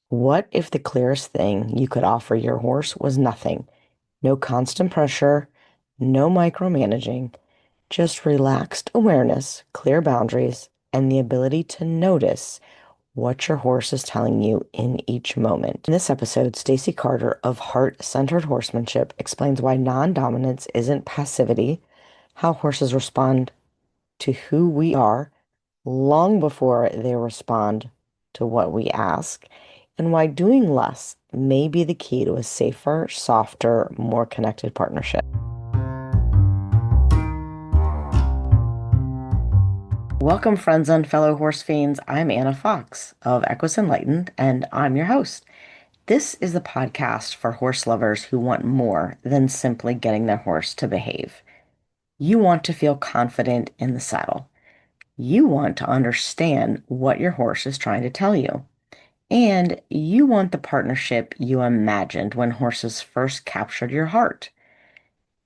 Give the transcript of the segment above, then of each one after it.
What if the clearest thing you could offer your horse was nothing? No constant pressure, no micromanaging, just relaxed awareness, clear boundaries, and the ability to notice what your horse is telling you in each moment. In this episode, Stacey Carter of Heart Centered Horsemanship explains why non-dominance isn't passivity, how horses respond to who we are long before they respond to what we ask, and why doing less may be the key to a safer, softer, more connected partnership. Welcome, friends and fellow horse fiends. I'm Anna Fox of Equus Enlightened, and I'm your host. This is the podcast for horse lovers who want more than simply getting their horse to behave. You want to feel confident in the saddle. You want to understand what your horse is trying to tell you. And you want the partnership you imagined when horses first captured your heart.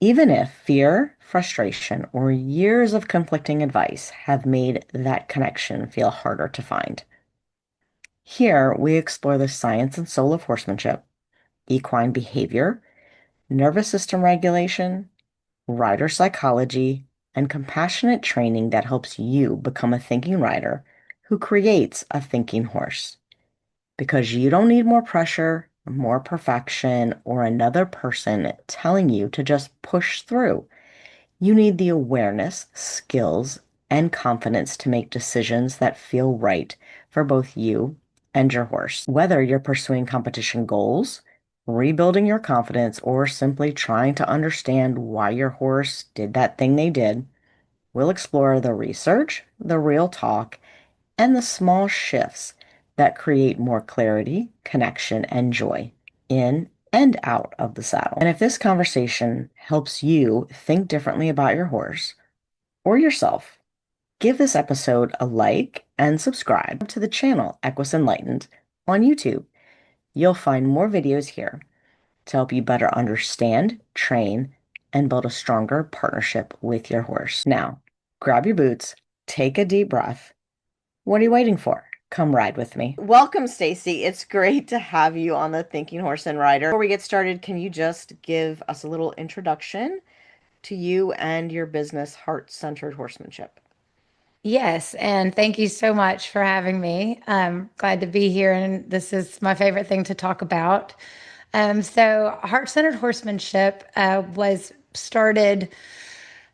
Even if fear, frustration, or years of conflicting advice have made that connection feel harder to find. Here, we explore the science and soul of horsemanship, equine behavior, nervous system regulation, rider psychology, and compassionate training that helps you become a thinking rider who creates a thinking horse. Because you don't need more pressure, more perfection, or another person telling you to just push through. You need the awareness, skills, and confidence to make decisions that feel right for both you and your horse. Whether you're pursuing competition goals, rebuilding your confidence, or simply trying to understand why your horse did that thing they did, we'll explore the research, the real talk, and the small shifts that create more clarity, connection, and joy in and out of the saddle. And if this conversation helps you think differently about your horse or yourself, give this episode a like and subscribe to the channel Equus Enlightened on YouTube. You'll find more videos here to help you better understand, train, and build a stronger partnership with your horse. Now, grab your boots, take a deep breath. What are you waiting for? Come ride with me. Welcome, Stacey. It's great to have you on the Thinking Horse and Rider. Before we get started, can you just give us a little introduction to you and your business, Heart Centered Horsemanship? Yes, and thank you so much for having me. I'm glad to be here, and this is my favorite thing to talk about. So, Heart Centered Horsemanship was started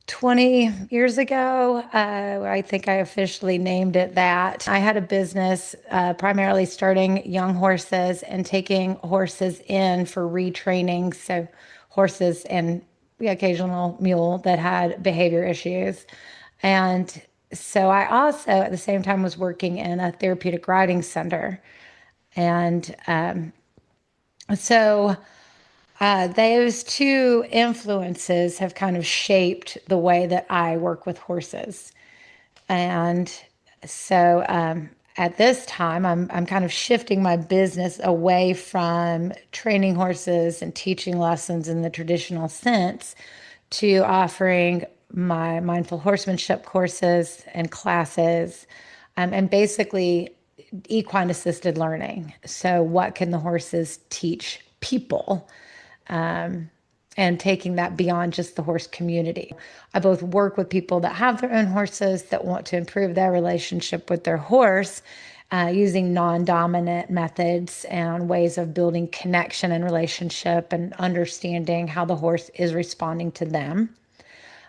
20 years ago. I think I officially named it that. I had a business primarily starting young horses and taking horses in for retraining. So, horses and the occasional mule that had behavior issues. And so I also, at the same time, was working in a therapeutic riding center. And so those two influences have kind of shaped the way that I work with horses. And so at this time, I'm kind of shifting my business away from training horses and teaching lessons in the traditional sense to offering my mindful horsemanship courses and classes, and basically equine assisted learning. So, what can the horses teach people? And taking that beyond just the horse community. I both work with people that have their own horses that want to improve their relationship with their horse using non dominant methods and ways of building connection and relationship and understanding how the horse is responding to them.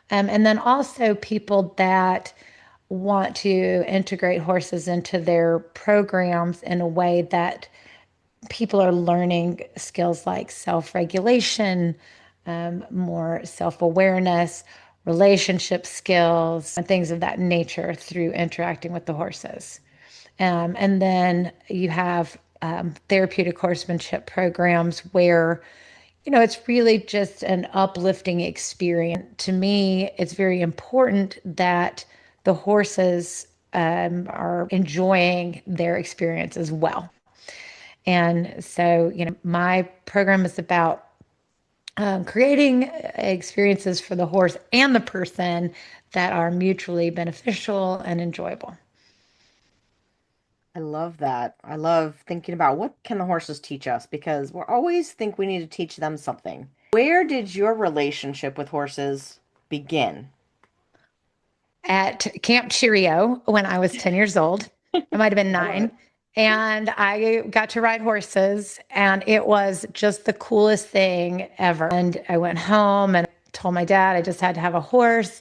And then also people that want to integrate horses into their programs in a way that people are learning skills like self regulation, more self awareness, relationship skills, and things of that nature through interacting with the horses. And then you have therapeutic horsemanship programs where it's really just an uplifting experience. To me, it's very important that the horses are enjoying their experience as well. And so, my program is about creating experiences for the horse and the person that are mutually beneficial and enjoyable. I love that. I love thinking about what can the horses teach us because we always think we need to teach them something. Where did your relationship with horses begin? At Camp Cheerio when I was 10 years old. I might have been I love it. 9. And I got to ride horses, and it was just the coolest thing ever. And I went home and told my dad I just had to have a horse.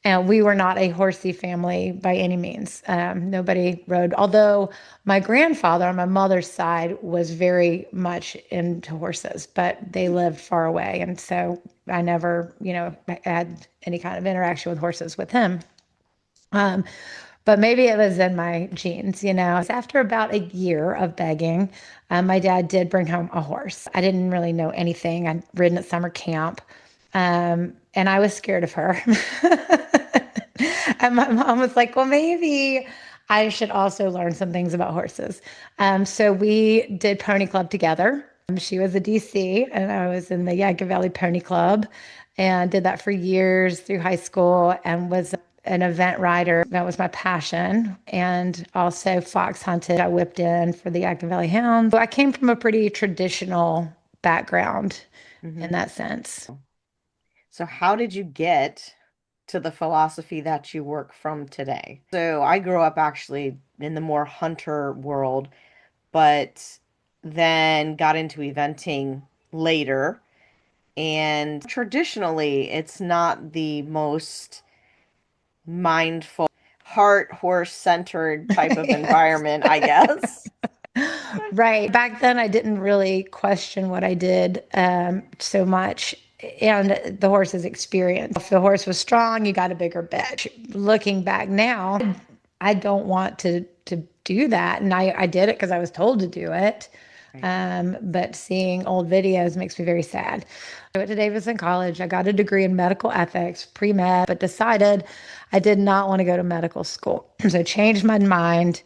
And we were not a horsey family by any means. Nobody rode, although my grandfather on my mother's side was very much into horses, but they lived far away. And so I never, had any kind of interaction with horses with him. Um, but maybe it was in my genes, you know. After about a year of begging, my dad did bring home a horse. I didn't really know anything. I'd ridden at summer camp, and I was scared of her. And my mom was like, well, maybe I should also learn some things about horses. So we did Pony Club together. She was a DC, and I was in the Yankee Valley Pony Club and did that for years through high school and was an event rider. That was my passion. And also fox hunted. I whipped in for the Yankee Valley Hounds. I came from a pretty traditional background in Hmm. that sense. So, how did you get to the philosophy that you work from today? So, I grew up actually in the more hunter world, but then got into eventing later. And traditionally, it's not the most mindful, heart, horse centered type of Yes. environment, I guess. Right. Back then, I didn't really question what I did so much. And the horse's experience. If the horse was strong, you got a bigger bitch. Looking back now, I don't want to do that. And I did it because I was told to do it. Right. But seeing old videos makes me very sad. I went to Davidson College. I got a degree in medical ethics, pre-med, but decided I did not want to go to medical school. So I changed my mind.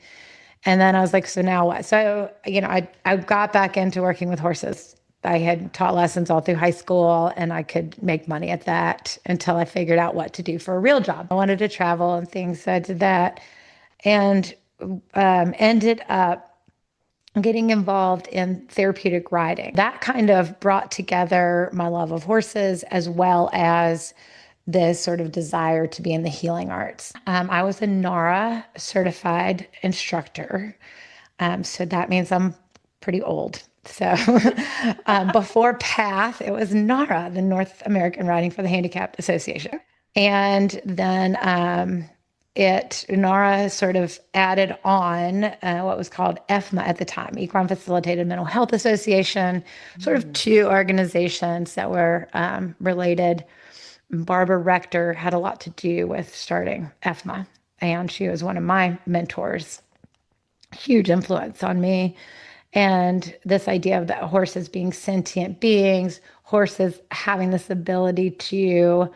And then I was like, so now what? So, I got back into working with horses. I had taught lessons all through high school and I could make money at that until I figured out what to do for a real job. I wanted to travel and things, so I did that and ended up getting involved in therapeutic riding. That kind of brought together my love of horses as well as this sort of desire to be in the healing arts. I was a NARA certified instructor. So that means I'm pretty old. So before PATH, it was NARA, the North American Riding for the Handicapped Association. And then NARA sort of added on what was called EFMA at the time, Equine Facilitated Mental Health Association, sort of Mm. two organizations that were related. Barbara Rector had a lot to do with starting EFMA, and she was one of my mentors, huge influence on me. And this idea of that horses being sentient beings, horses having this ability to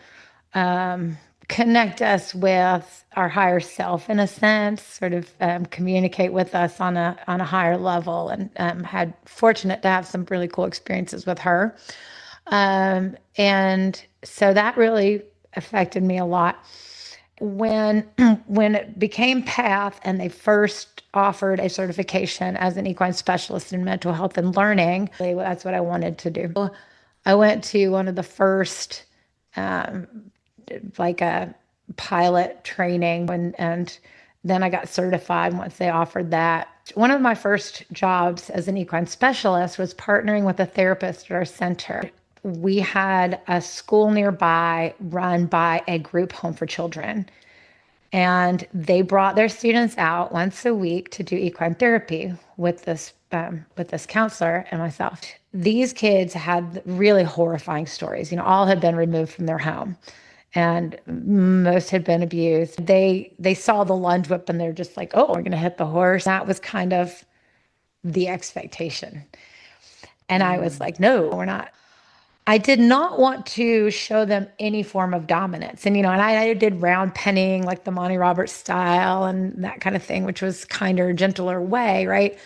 connect us with our higher self in a sense, sort of communicate with us on a higher level, and had fortunate to have some really cool experiences with her. And so that really affected me a lot. When when it became PATH and they first offered a certification as an equine specialist in mental health and learning, that's what I wanted to do. I went to one of the first like a pilot training and then I got certified once they offered that. One of my first jobs as an equine specialist was partnering with a therapist at our center. We had a school nearby run by a group home for children. And they brought their students out once a week to do equine therapy with this counselor and myself. These kids had really horrifying stories. All had been removed from their home, and most had been abused. They saw the lunge whip and they're just like, "Oh, we're going to hit the horse." That was kind of the expectation, and I was Mm. like, "No, we're not." I did not want to show them any form of dominance. And I did round penning like the Monty Roberts style and that kind of thing, which was kinder, gentler way, right?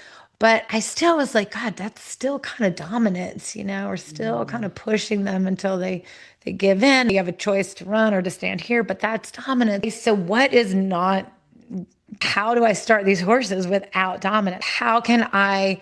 But I still was like, God, that's still kind of dominance, we're still kind Mm. of pushing them until they give in. You have a choice to run or to stand here, but that's dominance. So what is not how do I start these horses without dominance? How can I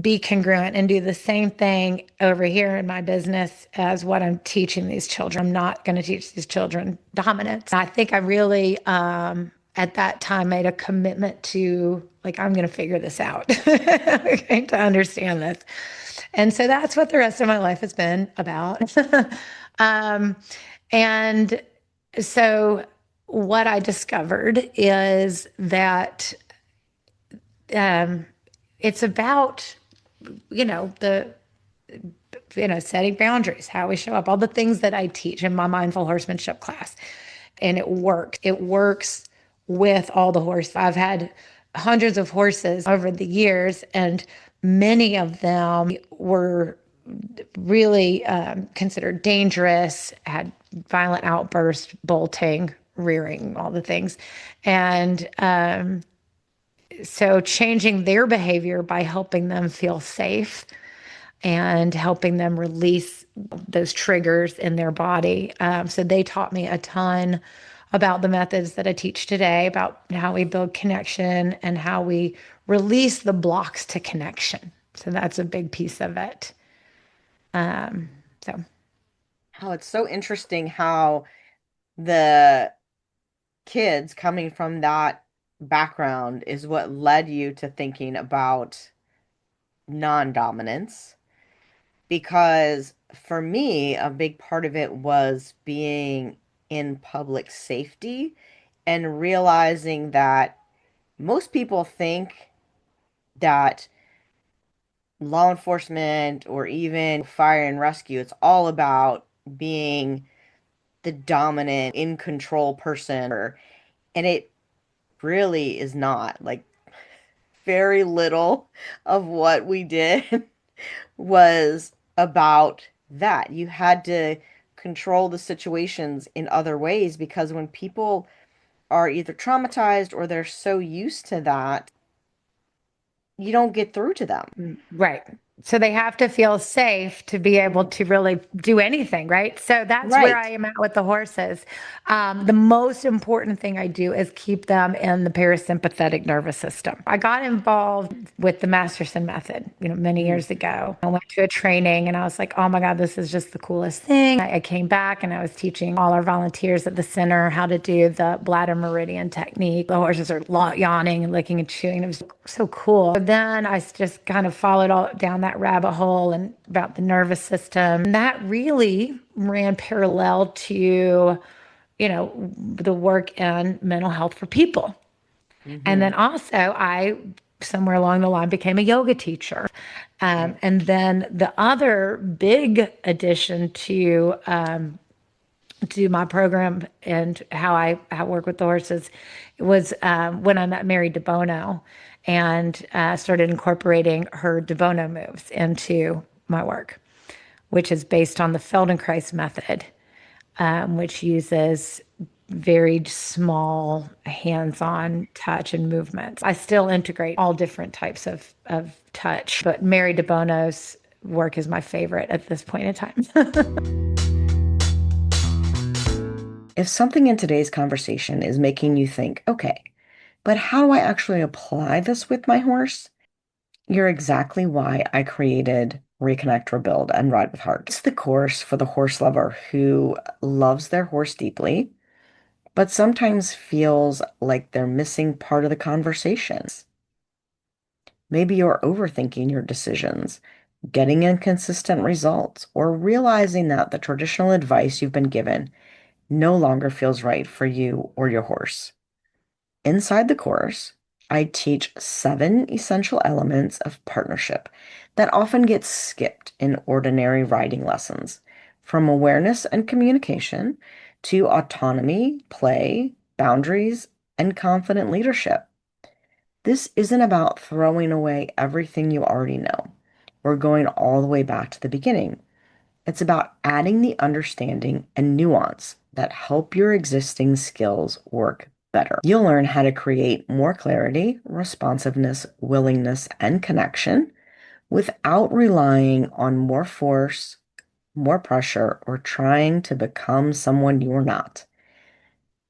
be congruent and do the same thing over here in my business as what I'm teaching these children? I'm not going to teach these children dominance. I think I really, at that time, made a commitment to, like, I'm going to figure this out, okay, to understand this. And so that's what the rest of my life has been about. um, and so what I discovered is that um, it's about, the setting boundaries, how we show up, all the things that I teach in my mindful horsemanship class. And it works. It works with all the horses. I've had hundreds of horses over the years, and many of them were really considered dangerous, had violent outbursts, bolting, rearing, all the things. And so changing their behavior by helping them feel safe and helping them release those triggers in their body. So they taught me a ton about the methods that I teach today, about how we build connection and how we release the blocks to connection. So that's a big piece of it. So How it's so interesting how the kids coming from that background is what led you to thinking about non-dominance. Because for me, a big part of it was being in public safety and realizing that most people think that law enforcement or even fire and rescue, it's all about being the dominant, in control person. And it really is not. Like, very little of what we did was about that. You had to control the situations in other ways because when people are either traumatized or they're so used to that, you don't get through to them. right. So they have to feel safe to be able to really do anything, right? So that's where I Right. am at with the horses. The most important thing I do is keep them in the parasympathetic nervous system. I got involved with the Masterson method, many Mm. years ago. I went to a training and I was like, oh my God, this is just the coolest thing. I came back and I was teaching all our volunteers at the center how to do the bladder meridian technique. The horses are yawning and licking and chewing. It was so cool. But then I just kind of followed all down that rabbit hole and about the nervous system. And that really ran parallel to, the work in mental health for people. And Hmm. then also, I somewhere along the line became a yoga teacher. Right. And then the other big addition to my program and how I work with the horses was when I met Mary DeBono and started incorporating her DeBono moves into my work, which is based on the Feldenkrais method, which uses very small hands-on touch and movements. I still integrate all different types of touch, but Mary DeBono's work is my favorite at this point in time. If something in today's conversation is making you think, okay, but how do I actually apply this with my horse? You're exactly why I created Reconnect, Rebuild, and Ride with Heart. It's the course for the horse lover who loves their horse deeply, but sometimes feels like they're missing part of the conversations. Maybe you're overthinking your decisions, getting inconsistent results, or realizing that the traditional advice you've been given no longer feels right for you or your horse. Inside the course, I teach 7 essential elements of partnership that often get skipped in ordinary riding lessons, from awareness and communication to autonomy, play, boundaries, and confident leadership. This isn't about throwing away everything you already know. We're going all the way back to the beginning. It's about adding the understanding and nuance that help your existing skills work better. You'll learn how to create more clarity, responsiveness, willingness, and connection without relying on more force, more pressure, or trying to become someone you're not.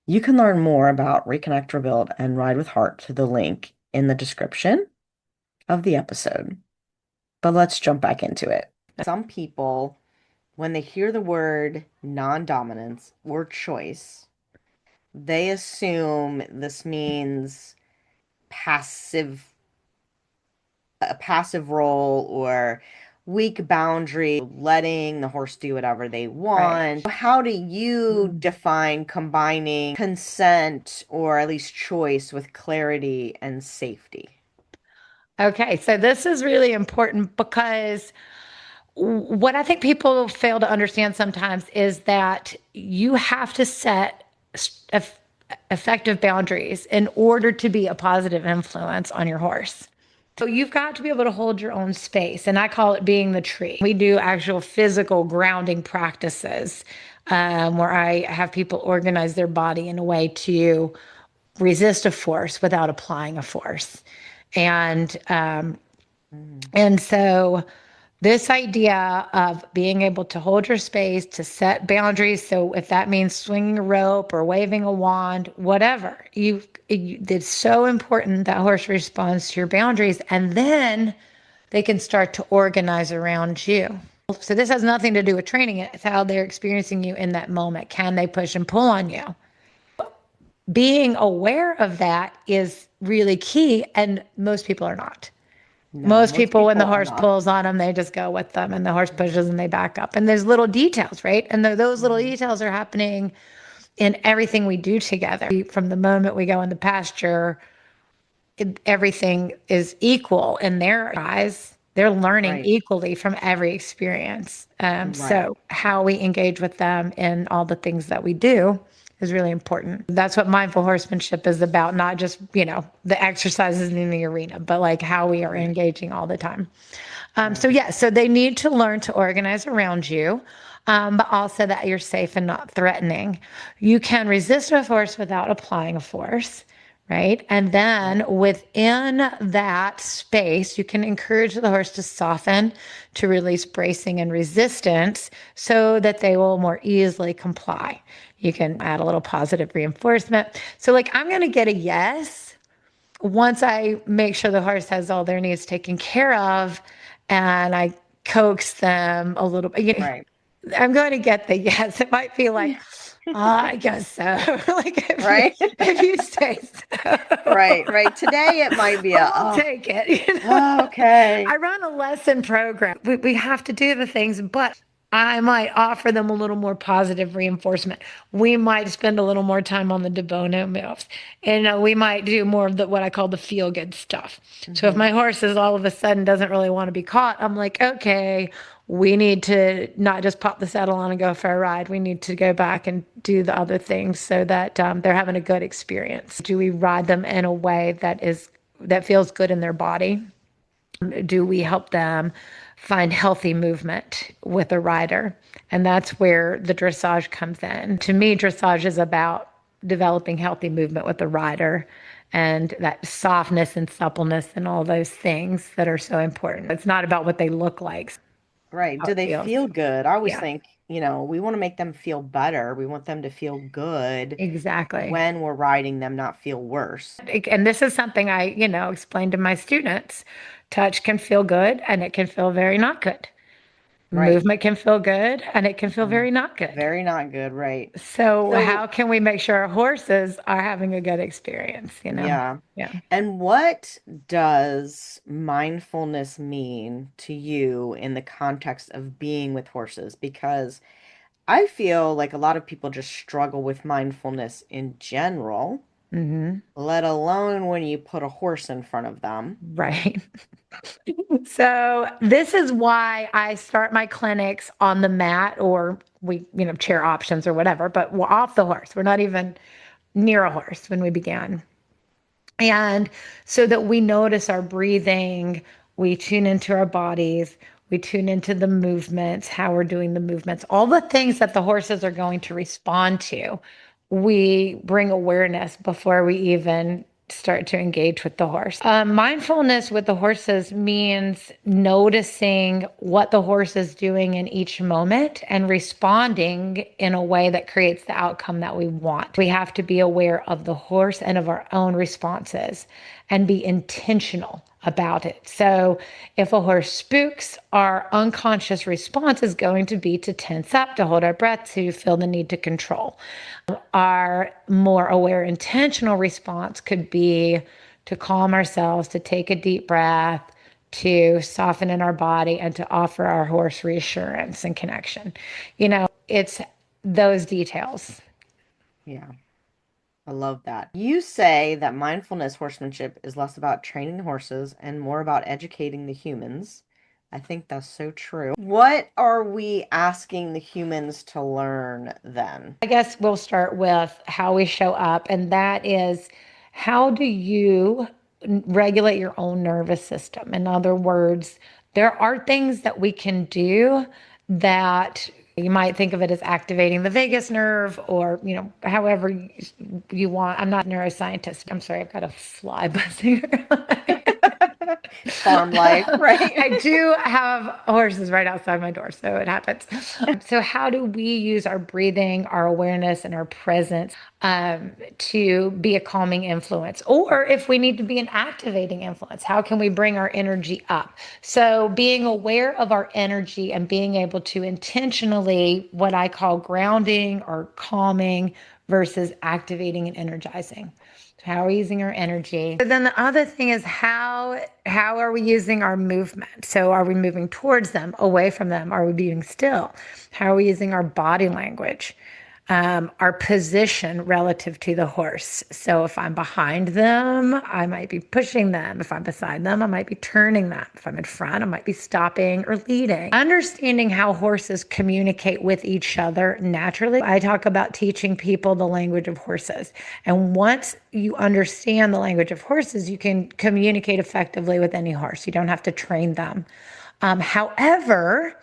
You can learn more about Reconnect, Rebuild, and Ride with Heart through the link in the description of the episode. But let's jump back into it. Some people, when they hear the word non-dominance or choice, they assume this means passive, a passive role or weak boundary, letting the horse do whatever they Right. want. How do you define combining consent or at least choice with clarity and safety? Okay, so this is really important because what I think people fail to understand sometimes is that you have to set effective boundaries in order to be a positive influence on your horse. So you've got to be able to hold your own space, and I call it being the tree. We do actual physical grounding practices where I have people organize their body in a way to resist a force without applying a force. And Mm, and so this idea of being able to hold your space, to set boundaries. So if that means swinging a rope or waving a wand, whatever, it's so important that horse responds to your boundaries, and then they can start to organize around you. So this has nothing to do with training it. It's how they're experiencing you in that moment. Can they push and pull on you? Being aware of that is really key, and most people are not. no, Most most people, when the people are horse not. pulls on them, they just go with them, and the horse pushes and they back up. And there's little details, right? And those little Mhm. details are happening in everything we do together. From the moment we go in the pasture, everything is equal in their eyes. They're learning Right, equally from every experience. right. So, how we engage with them in all the things that we do is really important. That's what mindful horsemanship is about, not just, the exercises in the arena, but like how we are Right, engaging all the time. So right. yeah, so they need to learn to organize around you, but also that you're safe and not threatening. You can resist a force without applying a force, right? And then Right. within that space, you can encourage the horse to soften, to release bracing and resistance so that they will more easily comply. You can add a little positive reinforcement. So, like, I'm going to get a yes once I make sure the horse has all their needs taken care of and I coax them a little bit, Right. I'm going to get the yes. It might be like, oh, I guess so. Like Right. if you say Right, so, right. Today it might be but a, we'll oh, take it. oh, okay. I run a lesson program. We have to do the things, but I might offer them a little more positive reinforcement. We might spend a little more time on the de bono moves. And we might do more of the what I call the feel good stuff. So if Hmm. my horse is all of a sudden doesn't really want to be caught, I'm like, okay, we need to not just pop the saddle on and go for a ride. We need to go back and do the other things so that they're having a good experience. Do we ride them in a way that feels good in their body? Do we help them find healthy movement with a rider? And that's where the dressage comes in. To me, dressage is about developing healthy movement with the rider and that softness and suppleness and all those things that are so important. It's not about what they look like, Right. how Do it they feels. feel good? I always Yeah, think, we want to make them feel better. We want them to feel good exactly. when we're riding them, not feel worse. And this is something I, explain to my students. Touch can feel good and it can feel very not good. Right. Movement can feel good and it can feel Mhm. very not good. Very not good. Right. So, So, how can we make sure our horses are having a good experience? yeah. Yeah. And what does mindfulness mean to you in the context of being with horses? Because I feel like a lot of people just struggle with mindfulness in general, Hmm. let alone when you put a horse in front of them. Right. So, this is why I start my clinics on the mat or chair options or whatever, but we're off the horse. We're not even near a horse when we began. And so that we notice our breathing, we tune into our bodies, we tune into the movements, how we're doing the movements, all the things that the horses are going to respond to. We bring awareness before we even start to engage with the horse. Mindfulness with the horses means noticing what the horse is doing in each moment and responding in a way that creates the outcome that we want. We have to be aware of the horse and of our own responses and be intentional about it. So if a horse spooks, our unconscious response is going to be to tense up, to hold our breath, to feel the need to control. Our more aware, intentional response could be to calm ourselves, to take a deep breath, to soften in our body, and to offer our horse reassurance and connection. It's those details. Yeah, I love that. You say that mindfulness horsemanship is less about training the horses and more about educating the humans. I think that's so true. What are we asking the humans to learn then? I guess we'll start with how we show up, and that is how do you regulate your own nervous system? In other words, there are things that we can do that you might think of it as activating the vagus nerve or, however you want. I'm not a neuroscientist. I'm sorry, I've got a fly buzzing around. Farm life, right? I do have horses right outside my door, so it happens. So, how do we use our breathing, our awareness, and our presence to be a calming influence? Or if we need to be an activating influence, how can we bring our energy up? So, being aware of our energy and being able to intentionally, what I call grounding or calming versus activating and energizing. How are we using our energy? But then the other thing is how are we using our movement? So are we moving towards them, away from them? Are we being still? How are we using our body language? Our position relative to the horse. So if I'm behind them, I might be pushing them. If I'm beside them, I might be turning them. If I'm in front, I might be stopping or leading. Understanding how horses communicate with each other naturally. I talk about teaching people the language of horses. And once you understand the language of horses, you can communicate effectively with any horse. You don't have to train them. However,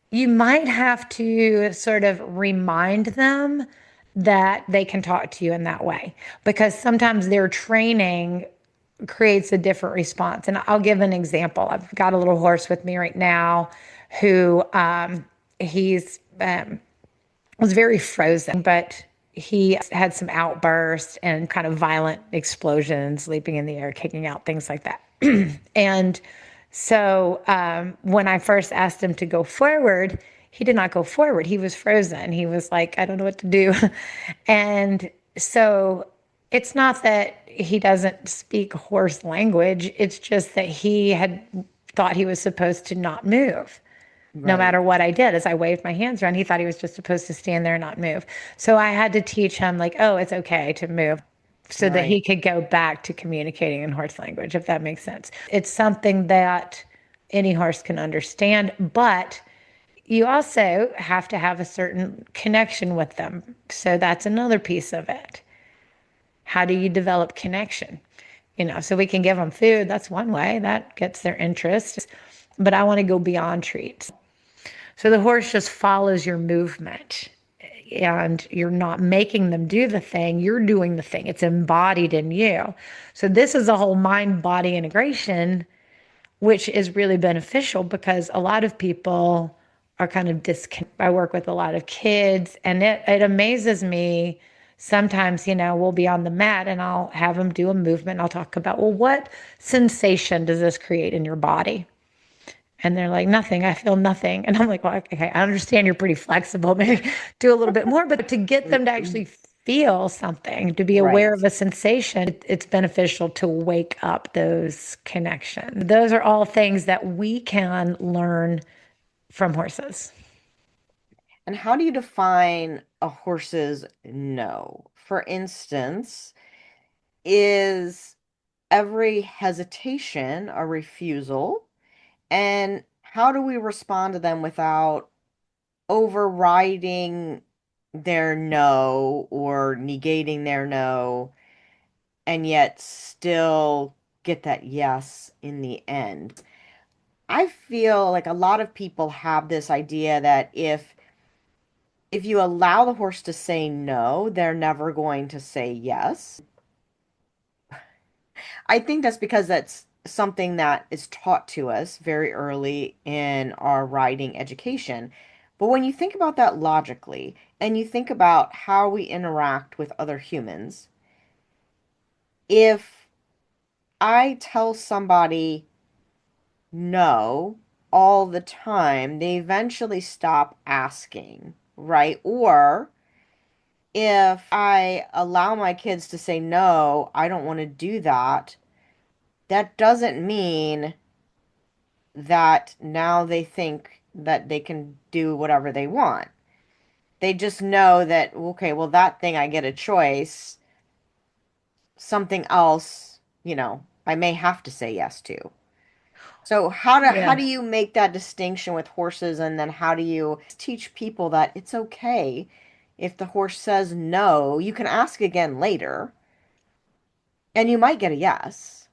you might have to sort of remind them that they can talk to you in that way because sometimes their training creates a different response. And I'll give an example. I've got a little horse with me right now who he's was very frozen, but he had some outbursts and kind of violent explosions, leaping in the air, kicking out, things like that. And so when I first asked him to go forward, he did not go forward. He was frozen. He was like, I don't know what to do. And so it's not that he doesn't speak horse language, it's just that he had thought he was supposed to not move no Right. matter what I did. As I waved my hands around, he thought he was just supposed to stand there and not move. So I had to teach him, like, oh, it's okay to move so that he Right. could go back to communicating in horse language, if that makes sense. It's something that any horse can understand, but you also have to have a certain connection with them. So that's another piece of it. How do you develop connection? So we can give them food. That's one way that gets their interest. But I want to go beyond treats. So the horse just follows your movement and you're not making them do the thing, you're doing the thing. It's embodied in you. So this is a whole mind body integration, which is really beneficial because a lot of people are kind of disconnected. I work with a lot of kids and it amazes me. Sometimes, we'll be on the mat and I'll have them do a movement. And I'll talk about, well, what sensation does this create in your body? And they're like, nothing, I feel nothing. And I'm like, well, okay, I understand you're pretty flexible. Maybe do a little bit more, but to get them to actually feel something, to be aware Right. of a sensation, it's beneficial to wake up those connections. Those are all things that we can learn from horses. And how do you define a horse's no? For instance, is every hesitation a refusal? And how do we respond to them without overriding their no or negating their no and yet still get that yes in the end? I feel like a lot of people have this idea that if you allow the horse to say no, they're never going to say yes. I think that's because that's something that is taught to us very early in our riding education. But when you think about that logically and you think about how we interact with other humans, if I tell somebody no all the time, they eventually stop asking, right? Or if I allow my kids to say no, I don't want to do that, that doesn't mean that now they think that they can do whatever they want. They just know that, okay, well, that thing I get a choice, something else, I may have to say yes to. So how Yeah. do you make that distinction with horses, and then how do you teach people that it's okay if the horse says no, you can ask again later and you might get a yes.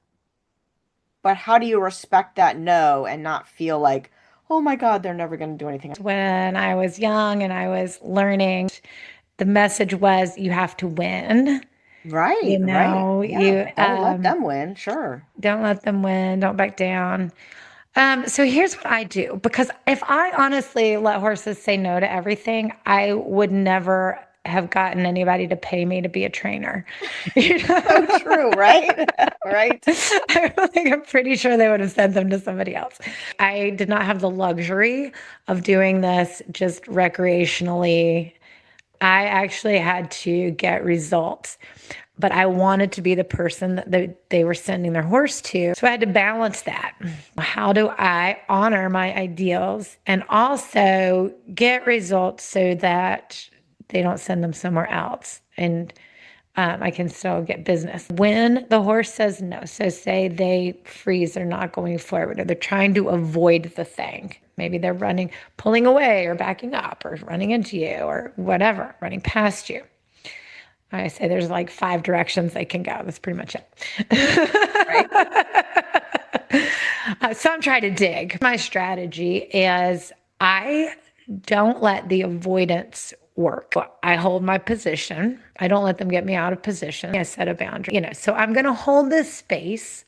But how do you respect that no and not feel like, oh my God, they're never going to do anything? When I was young and I was learning, the message was you have to win. Right, You right. know, Yeah. you Don't let them win. Sure. don't let them win, don't back down. So here's what I do because if I honestly let horses say no to everything, I would never have gotten anybody to pay me to be a trainer. You So know? true, right? Right. I'm pretty sure they would have sent them to somebody else. I did not have the luxury of doing this just recreationally. I actually had to get results, but I wanted to be the person that they were sending their horse to. So I had to balance that. How do I honor my ideals and also get results so that they don't send them somewhere else? And I can still get business. When the horse says no, so say they freeze, they're not going forward, or they're trying to avoid the thing. Maybe they're running, pulling away, or backing up, or running into you, or whatever, running past you. I say there's like 5 directions they can go. That's pretty much Right. it. So I'm trying to dig. My strategy is I don't let the avoidance work. I hold my position. I don't let them get me out of position. I set a boundary, so I'm going to hold this space.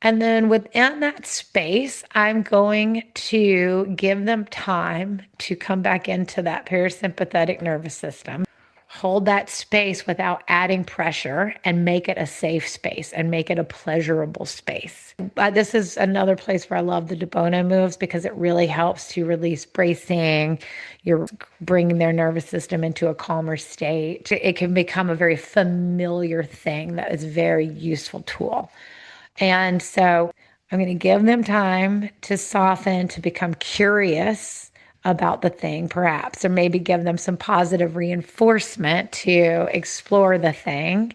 And then within that space, I'm going to give them time to come back into that parasympathetic nervous system. Hold that space without adding pressure and make it a safe space and make it a pleasurable space. This is another place where I love the De Bono moves because it really helps to release bracing. You're bringing their nervous system into a calmer state. It can become a very familiar thing that is a very useful tool. And so I'm going to give them time to soften, to become curious about the thing, perhaps, or maybe give them some positive reinforcement to explore the thing,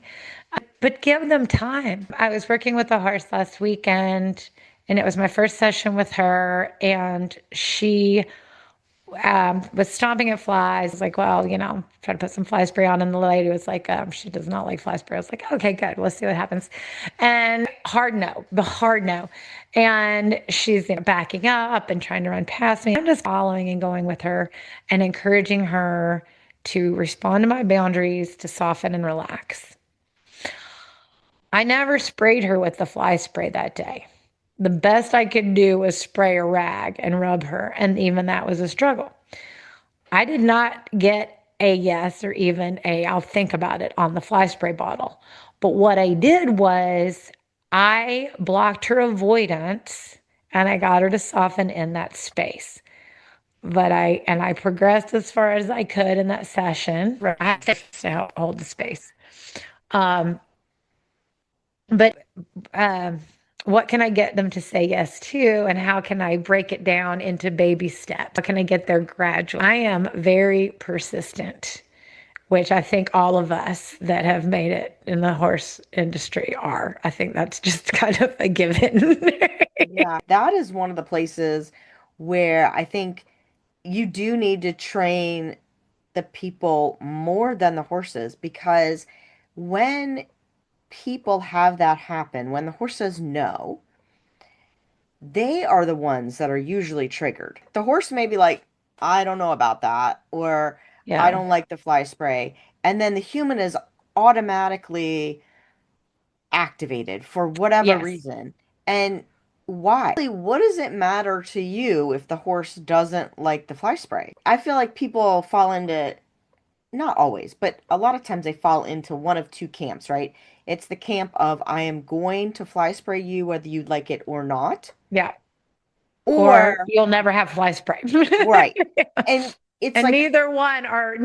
but give them time. I was working with a horse last weekend, and it was my first session with her, and she was stomping at flies. I was like, well, try to put some fly spray on. And the lady was like, she does not like fly spray. I was like, okay, good. Let's see what happens. And the hard no. And she's backing up and trying to run past me. I'm just following and going with her and encouraging her to respond to my boundaries, to soften and relax. I never sprayed her with the fly spray that day. The best I could do was spray a rag and rub her. And even that was a struggle. I did not get a yes or even a I'll think about it on the fly spray bottle. But what I did was I blocked her avoidance and I got her to soften in that space. But I progressed as far as I could in that session. I had to hold the space. Um, but um, what can I get them to say yes to, and how can I break it down into baby steps? How can I get there gradually? I am very persistent, which I think all of us that have made it in the horse industry are. I think that's just kind of a given. Yeah, that is one of the places where I think you do need to train the people more than the horses, because when people have that happen, when the horse says no, they are the ones that are usually triggered. The horse may be like, I don't know about that, or I Yeah. don't like the fly spray. And then the human is automatically activated for whatever Yes. reason. And why? What does it matter to you if the horse doesn't like the fly spray? I feel like people fall into, not always, but a lot of times they fall into one of two camps, right? It's the camp of I am going to fly spray you whether you like it or not. Yeah. Or Or, you'll never have fly spray. right. And it's And like, neither one are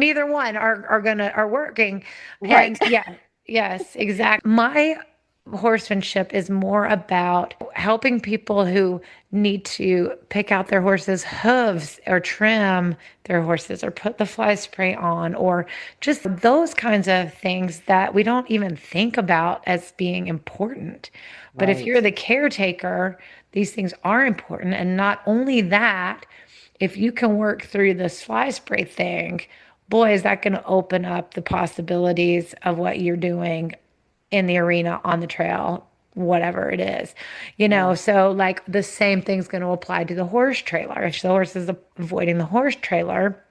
gonna are working. right, And yeah, yes, exactly. My horsemanship is more about helping people who need to pick out their horse's hooves or trim their horses or put the fly spray on or just those kinds of things that we don't even think about as being important. But if right, you're the caretaker, these things are important. And not only that, if you can work through this fly spray thing, boy, is that going to open up the possibilities of what you're doing in the arena, on the trail, whatever it is. yeah, So like the same thing's going to apply to the horse trailer. If the horse is avoiding the horse trailer,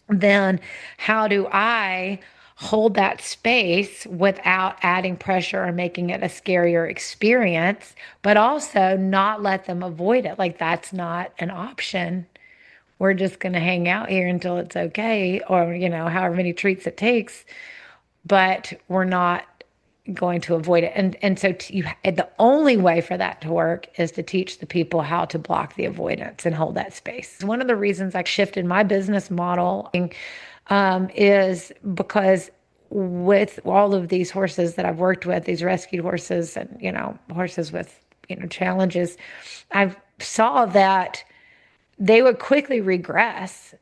then how do I hold that space without adding pressure or making it a scarier experience, but also not let them avoid it? Like that's not an option. We're just going to hang out here until it's okay, or, however many treats it takes, but we're not going to avoid it. And so the only way for that to work is to teach the people how to block the avoidance and hold that space. One of the reasons I shifted my business model is because with all of these horses that I've worked with, these rescued horses and, horses with, challenges, I saw that they would quickly regress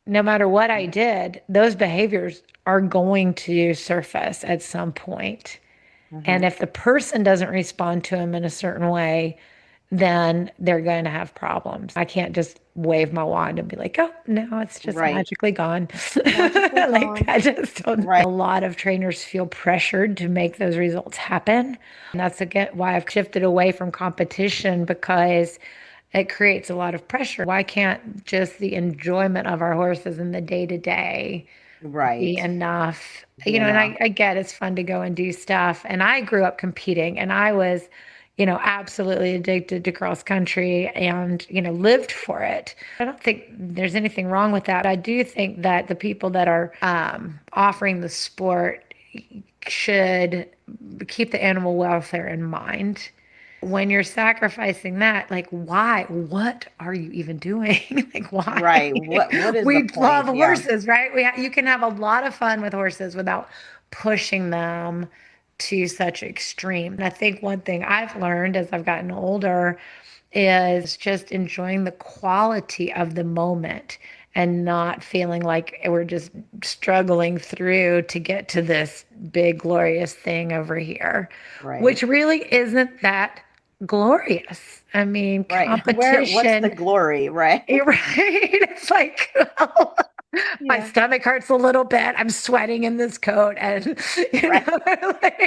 no matter what I did. Those behaviors are going to surface at some point. hmm, And if the person doesn't respond to them in a certain way, then they're going to have problems. I can't just wave my wand and be like, oh, no, it's just right. magically gone. Magically Like, gone. I just don't. Right, A lot of trainers feel pressured to make those results happen. And that's again why I've shifted away from competition because it creates a lot of pressure. Why can't just the enjoyment of our horses in the day to day be right. enough? Be And enough. I get it's fun to go and do stuff. And I grew up competing and I was, absolutely addicted to cross country and, lived for it. I don't think there's anything wrong with that. I do think that the people that are offering the sport should keep the animal welfare in mind. When you're sacrificing that, like, why? What are you even doing? Like, why? Right. What is the We love point? Yeah. horses, right? You can have a lot of fun with horses without pushing them to such extreme. And I think one thing I've learned as I've gotten older is just enjoying the quality of the moment and not feeling like we're just struggling through to get to this big, glorious thing over here, which Right. really isn't that glorious. I mean, Right. What's the competition, glory, right? you're right. It's like, well, my Yeah. stomach hurts a little bit. I'm sweating in this coat, and Right.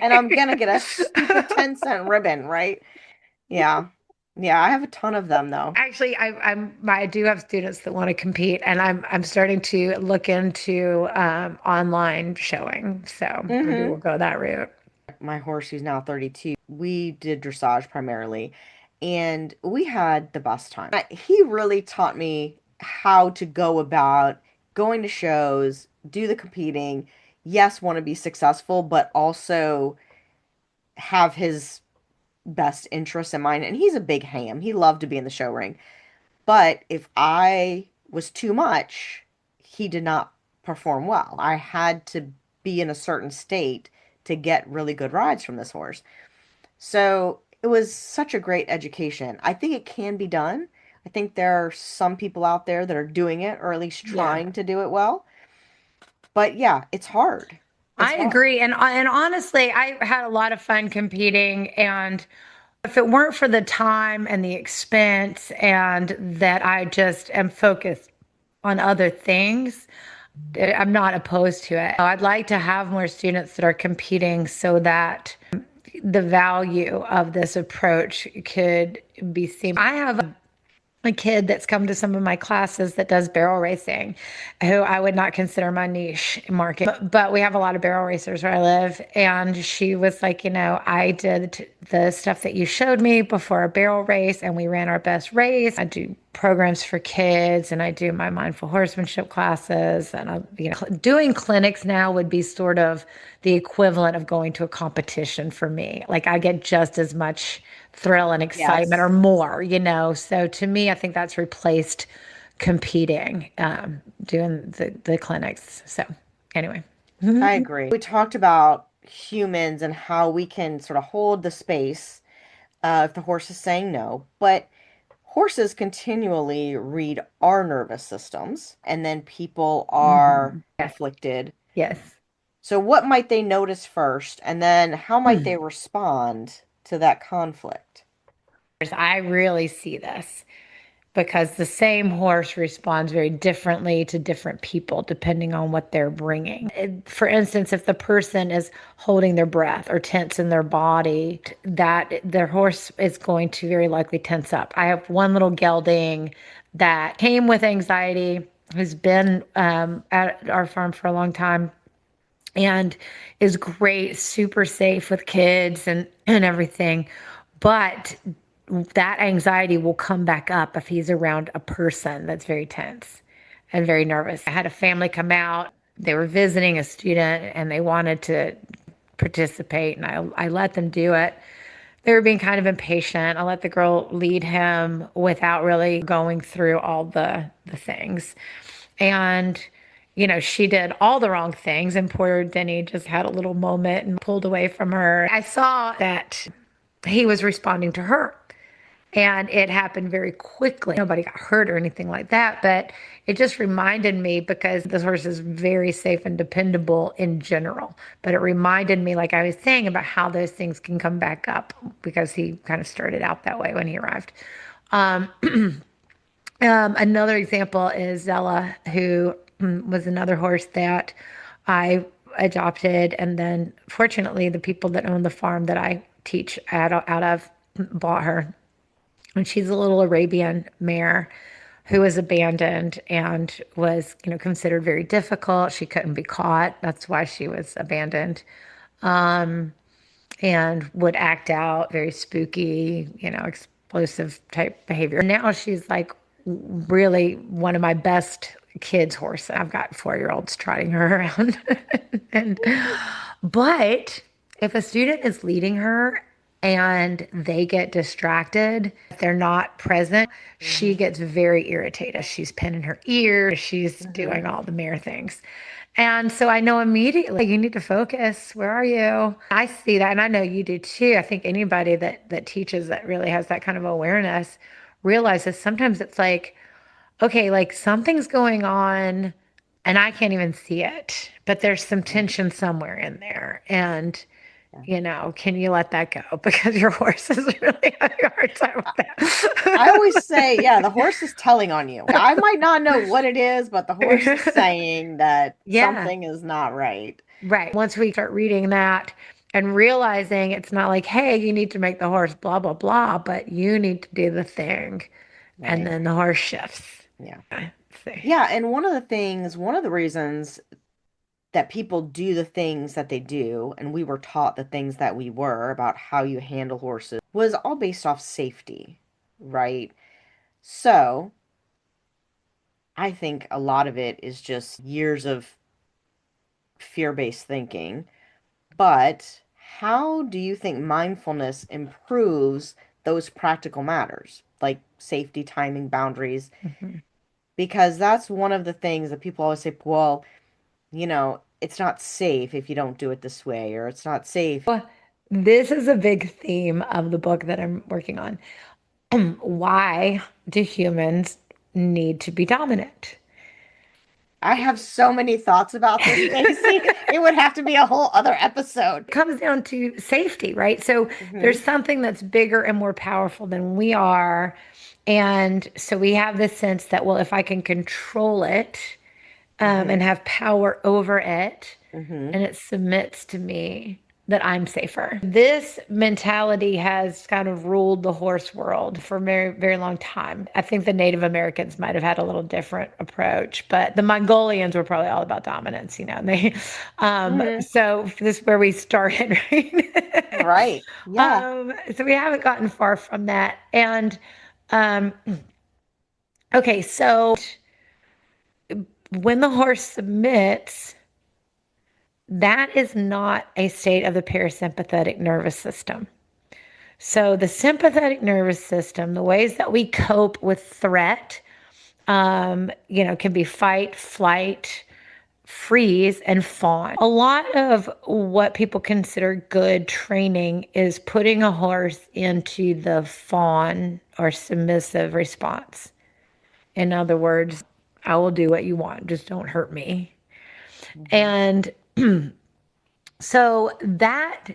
And I'm gonna get a like, stupid 10-cent ribbon, right? Yeah. Yeah, I have a ton of them though. actually, I do have students that want to compete, and I'm starting to look into online showing. So maybe we'll Hmm. go that route. My horse, who's now 32, we did dressage primarily, and we had the best time. He really taught me how to go about going to shows, do the competing. Yes, want to be successful, but also have his best interests in mind. And he's a big ham. He loved to be in the show ring. But if I was too much, he did not perform well. I had to be in a certain state to get really good rides from this horse. So it was such a great education. I think it can be done. I think there are some people out there that are doing it or at least Yeah. trying to do it well. But yeah, it's hard. It's I hard. agree. And honestly, I had a lot of fun competing. And if it weren't for the time and the expense and that I just am focused on other things, I'm not opposed to it. I'd like to have more students that are competing so that the value of this approach could be seen. I have a kid that's come to some of my classes that does barrel racing, who I would not consider my niche market, but we have a lot of barrel racers where I live. And she was like, I did the stuff that you showed me before a barrel race, and we ran our best race. I do programs for kids, and I do my mindful horsemanship classes, and doing clinics now would be sort of the equivalent of going to a competition for me. Like I get just as much thrill and excitement or Yes, more. So to me, I think that's replaced competing, doing the clinics. So anyway. I agree. We talked about humans and how we can sort of hold the space if the horse is saying no, but horses continually read our nervous systems, and then people are Yes. conflicted. Yes. So, what might they notice first, and then how might they respond to that conflict? I really see this because the same horse responds very differently to different people depending on what they're bringing. For instance, if the person is holding their breath or tense in their body, that their horse is going to very likely tense up. I have one little gelding that came with anxiety, who's been at our farm for a long time and is great, super safe with kids and everything. But that anxiety will come back up if he's around a person that's very tense and very nervous. I had a family come out. They were visiting a student and they wanted to participate, and I let them do it. They were being kind of impatient. I let the girl lead him without really going through all the things. And she did all the wrong things, and poor Denny just had a little moment and pulled away from her. I saw that he was responding to her, and it happened very quickly. Nobody got hurt or anything like that, but it just reminded me because this horse is very safe and dependable in general. But it reminded me, like I was saying, about how those things can come back up because he kind of started out that way when he arrived. Um, Another example is Zella, who was another horse that I adopted. And then, fortunately, the people that own the farm that I teach out of bought her. And she's a little Arabian mare who was abandoned and was, considered very difficult. She couldn't be caught. That's why she was abandoned. And would act out very spooky, explosive type behavior. Now she's like really one of my best kids' horses. I've got 4-year-olds trotting her around. and but if a student is leading her and they get distracted, if they're not present, she Hmm. gets very irritated. She's pinning her ears, she's Hmm. doing all the mare things. And so I know immediately you need to focus. Where are you? I see that, and I know you do too. I think anybody that teaches that really has that kind of awareness realizes sometimes it's like, okay, like something's going on and I can't even see it, but there's some tension somewhere in there. And can you let that go? Because your horse is really having a hard time with I always say, yeah, the that. horse is telling on you. I might not know what it is, but the horse is saying that Yeah. something is not right. Right. Once we start reading that and realizing it's not like, hey, you need to make the horse blah, blah, blah, but you need to do the thing. And Right. then the horse shifts. Yeah. I see. Yeah. And one of the reasons that people do the things that they do, and we were taught the things that we were about how you handle horses, was all based off safety, right? So I think a lot of it is just years of fear-based thinking. But how do you think mindfulness improves those practical matters, like safety, timing, boundaries? Mhm. Because that's one of the things that people always say, well, it's not safe if you don't do it this way, or it's not safe. Well, this is a big theme of the book that I'm working on. Why do humans need to be dominant? I have so many thoughts about this, Stacey. It would have to be a whole other episode. It comes down to safety, right? So Hmm. there's something that's bigger and more powerful than we are. And so we have this sense that, well, if I can control it, and Hmm. have power over it, Hmm. and it submits to me. that I'm safer. This mentality has kind of ruled the horse world for a very, very long time. I think the Native Americans might have had a little different approach, but the Mongolians were probably all about dominance, and Hmm. so this is where we started, right? Right. Yeah. So we haven't gotten far from that. And, um, okay, so when the horse submits, that is not a state of the parasympathetic nervous system. So, the sympathetic nervous system, the ways that we cope with threat, can be fight, flight, freeze, and fawn. A lot of what people consider good training is putting a horse into the fawn or submissive response. In other words, I will do what you want, just don't hurt me. Hmm. And so that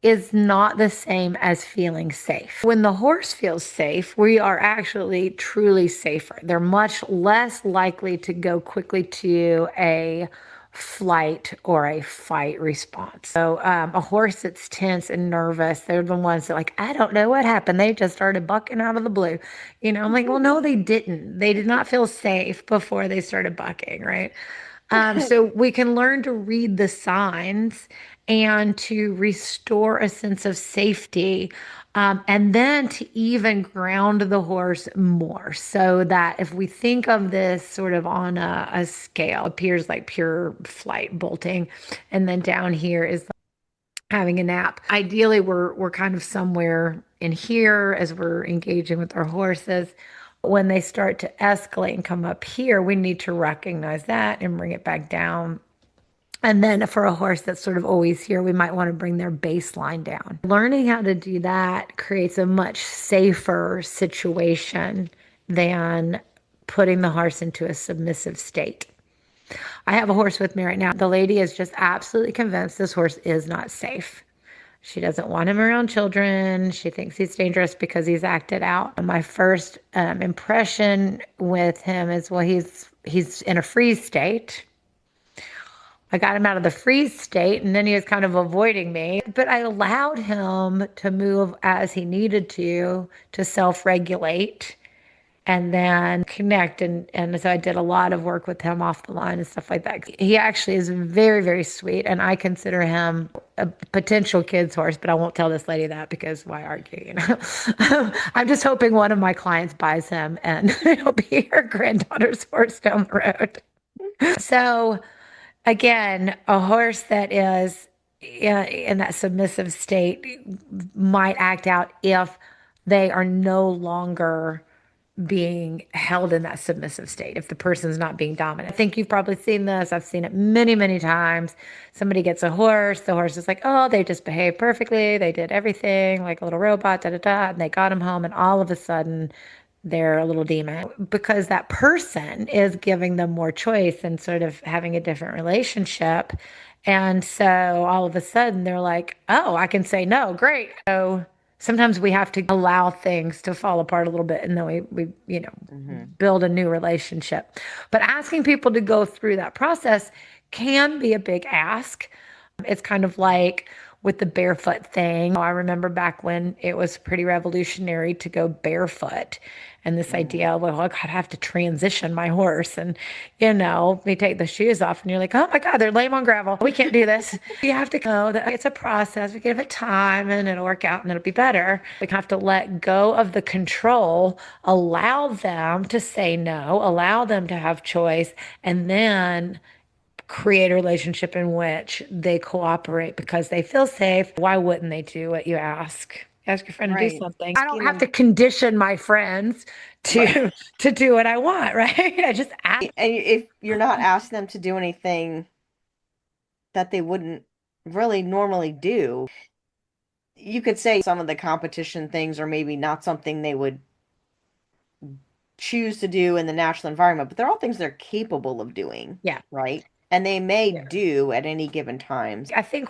is not the same as feeling safe. When the horse feels safe, we are actually truly safer. They're much less likely to go quickly to a flight or a fight response. So, a horse that's tense and nervous, they're the ones that, like, I don't know what happened. They just started bucking out of the blue. I'm like, well, no, they didn't. They did not feel safe before they started bucking, right? So we can learn to read the signs and to restore a sense of safety. And then to even ground the horse more so that if we think of this sort of on a scale, appears like pure flight bolting, and then down here is having a nap. Ideally, we're kind of somewhere in here as we're engaging with our horses. When they start to escalate and come up here, we need to recognize that and bring it back down. And then for a horse that's sort of always here, we might want to bring their baseline down. Learning how to do that creates a much safer situation than putting the horse into a submissive state. I have a horse with me right now. The lady is just absolutely convinced this horse is not safe. She doesn't want him around children. She thinks he's dangerous because he's acted out. And my first impression with him is, well, he's in a freeze state. I got him out of the freeze state and then he was kind of avoiding me. But I allowed him to move as he needed to self regulate and then connect. And so I did a lot of work with him off the line and stuff like that. He actually is very, very sweet. And I consider him a potential kid's horse, but I won't tell this lady that because why argue? I'm just hoping one of my clients buys him and it'll be her granddaughter's horse down the road. So, again, a horse that is in that submissive state might act out if they are no longer being held in that submissive state, if the person's not being dominant. I think you've probably seen this. I've seen it many, many times. Somebody gets a horse, the horse is like, oh, they just behaved perfectly. They did everything like a little robot, da da da. And they got him home, and all of a sudden, they're a little demon because that person is giving them more choice and sort of having a different relationship. And so all of a sudden they're like, oh, I can say no. Great. So sometimes we have to allow things to fall apart a little bit and then we Hmm. build a new relationship. But asking people to go through that process can be a big ask. It's kind of like with the barefoot thing. I remember back when it was pretty revolutionary to go barefoot. And this Hmm. idea of, well, God, I have to transition my horse. And, we take the shoes off and you're like, oh my God, they're lame on gravel. We can't do this. You have to know that it's a process. We give it time and it'll work out and it'll be better. We have to let go of the control, allow them to say no, allow them to have choice, and then create a relationship in which they cooperate because they feel safe. Why wouldn't they do what you ask? Ask your friend to do Right. something. I don't Asking have to them. condition my friends Right. to do what I want, right? I just ask. And if you're not asking them to do anything that they wouldn't really normally do, you could say some of the competition things are maybe not something they would choose to do in the natural environment, but they're all things they're capable of doing, Yeah. right? And they may do at any given times. I think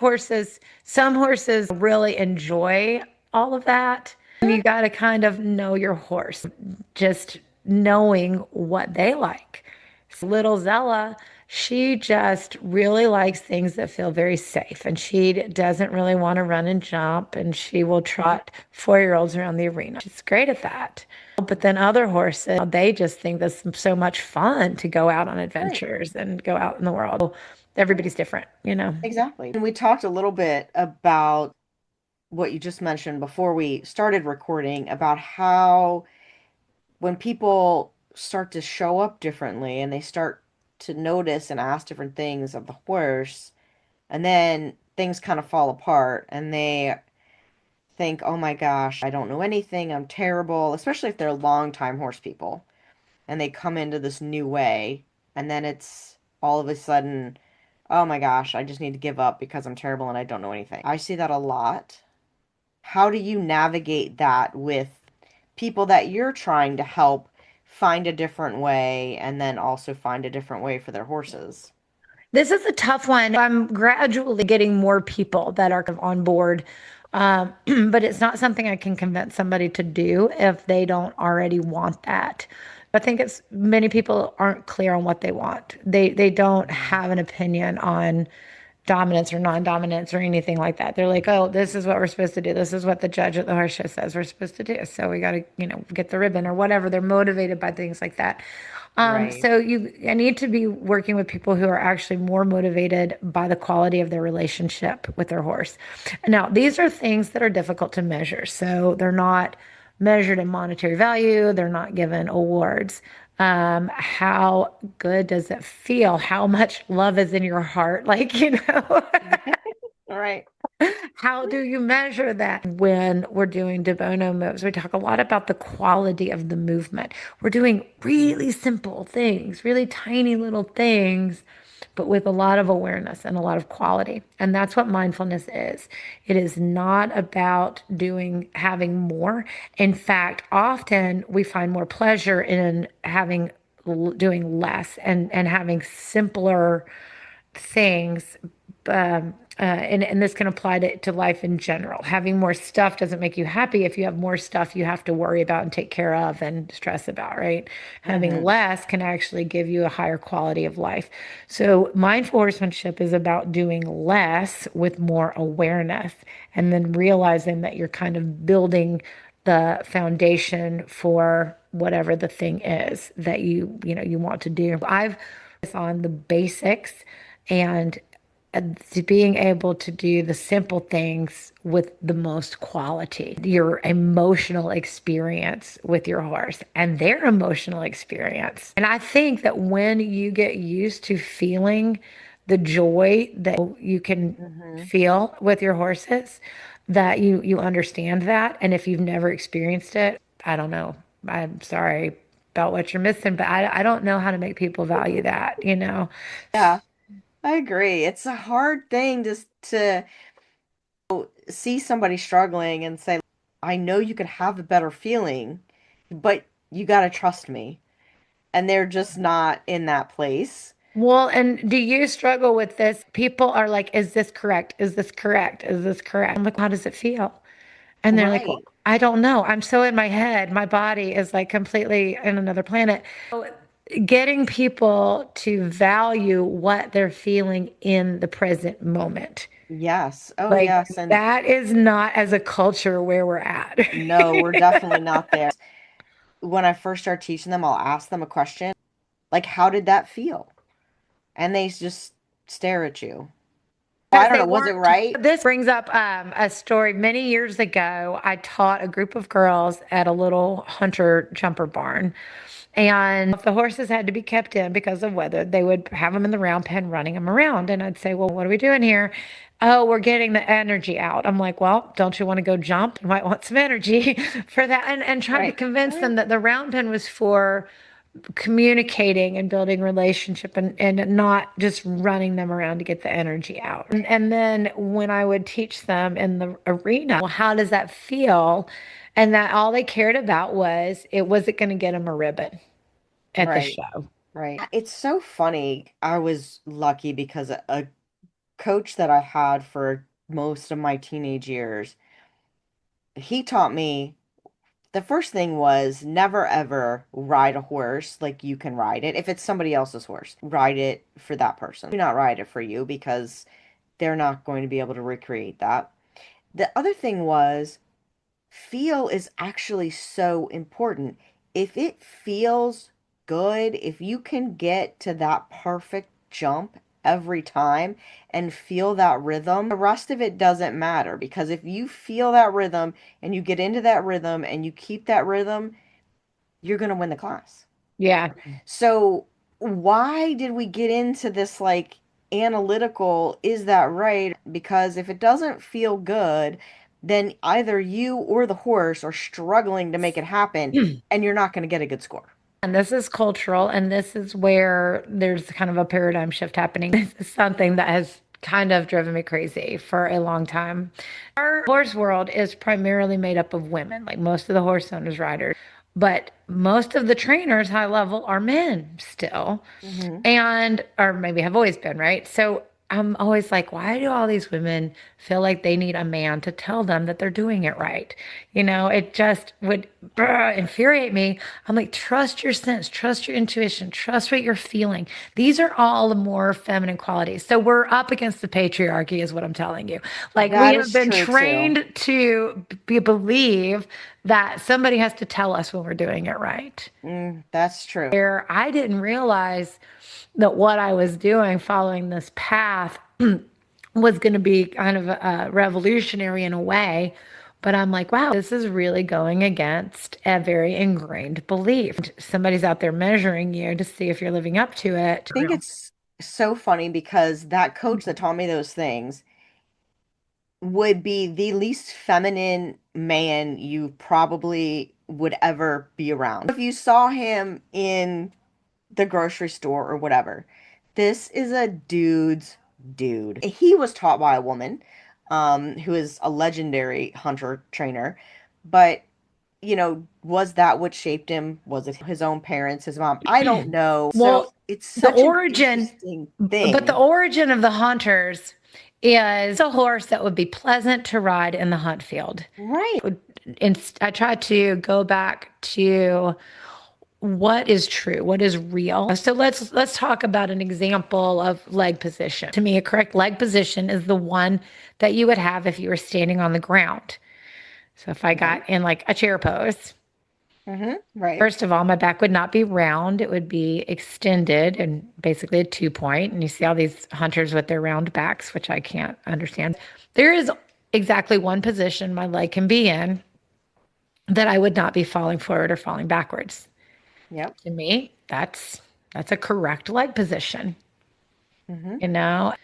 some horses really enjoy all of that. You got to kind of know your horse, just knowing what they like. Little Zella She just really likes things that feel very safe, and she doesn't really want to run and jump, and she will trot 4-year-olds around the arena. She's great at that. But then other horses, they just think that's so much fun to go out on Right. adventures and go out in the world. Everybody's different. Exactly. And we talked a little bit about what you just mentioned before we started recording about how when people start to show up differently and they start to notice and ask different things of the horse, and then things kind of fall apart and they think, oh my gosh, I don't know anything, I'm terrible, especially if they're longtime horse people and they come into this new way, and then it's all of a sudden, oh my gosh, I just need to give up because I'm terrible and I don't know anything. I see that a lot. How do you navigate that with people that you're trying to help find a different way and then also find a different way for their horses? This is a tough one. I'm gradually getting more people that are on board, but it's not something I can convince somebody to do if they don't already want that. I think it's many people aren't clear on what they want. They don't Mhm. have an opinion on dominance or non-dominance or anything like that. They're like, oh, this is what we're supposed to do. This is what the judge at the horse show says we're supposed to do. So we got to, get the ribbon or whatever. They're motivated by things like that. Right. I need to be working with people who are actually more motivated by the quality of their relationship with their horse. Now, these are things that are difficult to measure. So they're not measured in monetary value. They're not given awards. How good does it feel? How much love is in your heart? Right. How do you measure that? When we're doing de bono moves, we talk a lot about the quality of the movement. We're doing Mhm. really simple things, really tiny little things, but with a lot of awareness and a lot of quality. And that's what mindfulness is. It is not about having more. In fact, often we find more pleasure in doing less and having simpler things. And this can apply to life in general. Having more stuff doesn't make you happy. If you have more stuff you have to worry about and take care of and stress about, right? Having Hmm. less can actually give you a higher quality of life. So mindful horsemanship is about doing less with more awareness and then realizing that you're kind of building the foundation for whatever the thing is that you want to do. I've on the basics and to being able to do the simple things with the most quality, your emotional experience with your horse and their emotional experience. And I think that when you get used to feeling the joy that you can Hmm. feel with your horses, that you understand that. And if you've never experienced it, I don't know. I'm sorry about what you're missing, but I don't know how to make people value that. Yeah, I agree. It's a hard thing just to see somebody struggling and say, I know you could have a better feeling, but you got to trust me. And they're just not in that place. Well, and do you struggle with this? People are like, is this correct? Is this correct? Is this correct? I'm like, how does it feel? And they're like, well, Right. I don't know. I'm so in my head. My body is like completely in another planet. So getting people to value what they're feeling in the present moment. Yes. Oh, Like yes. And that is not as a culture where we're at. no, we're definitely not there. When I first start teaching them, I'll ask them a question like, how did that feel? And they just stare at you. Oh, I Because don't they know. Was it weren't. right? This brings up a story. Many years ago, I taught a group of girls at a little hunter jumper barn. And if the horses had to be kept in because of weather, they would have them in the round pen running them around. And I'd say, well, what are we doing here? Oh, we're getting the energy out. I'm like, well, don't you want to go jump? You might want some energy for that. And trying to Right. convince them that the round pen was for communicating and building relationship and not just running them around to get the energy out. And then when I would teach them in the arena, well, how does that feel? And that all they cared about was it wasn't going to get them a ribbon at the Right. show. Right. It's so funny. I was lucky because a coach that I had for most of my teenage years, he taught me The first thing was never ever ride a horse like you can ride it. If it's somebody else's horse, ride it for that person. Do not ride it for you because they're not going to be able to recreate that. The other thing was feel is actually so important. If it feels good, if you can get to that perfect jump every time and feel that rhythm, the rest of it doesn't matter because if you feel that rhythm and you get into that rhythm and you keep that rhythm, you're going to win the class. Yeah. So why did we get into this like analytical, is that right? Because if it doesn't feel good, then either you or the horse are struggling to make it happen and you're not going to get a good score. And this is cultural, and this is where there's kind of a paradigm shift happening. This is something that has kind of driven me crazy for a long time. Our horse world is primarily made up of women, like most of the horse owners, riders, but most of the trainers, high level, are men still, Hmm. and or maybe have always been, right? So I'm always like, why do all these women feel like they need a man to tell them that they're doing it right? It just would infuriate me. I'm like, trust your sense, trust your intuition, trust what you're feeling. These are all the more feminine qualities. So we're up against the patriarchy, is what I'm telling you. Like we That have is been true too. trained to believe that somebody has to tell us when we're doing it right. That's true. Where I didn't realize that what I was doing, following this path, was going to be kind of revolutionary in a way. But I'm like, wow, this is really going against a very ingrained belief. Somebody's out there measuring you to see if you're living up to it. I think it's so funny because that coach that taught me those things would be the least feminine man you probably would ever be around. If you saw him in the grocery store or whatever, this is a dude's dude. He was taught by a woman, who is a legendary hunter trainer, but was that what shaped him? Was it his own parents, his mom? I don't know. So Well, it's the such an origin, interesting but the thing. origin of the hunters is a horse that would be pleasant to ride in the hunt field. Right. And I tried to go back to what is true, what is real. So let's talk about an example of leg position. To me, a correct leg position is the one that you would have if you were standing on the ground. So if I Right. got in like a chair pose, Right. first of all, my back would not be round. It would be extended and basically a 2 point. And you see all these hunters with their round backs, which I can't understand. There is exactly one position my leg can be in that I would not be falling forward or falling backwards. Yep. To me, that's a correct leg position. Hmm. You know,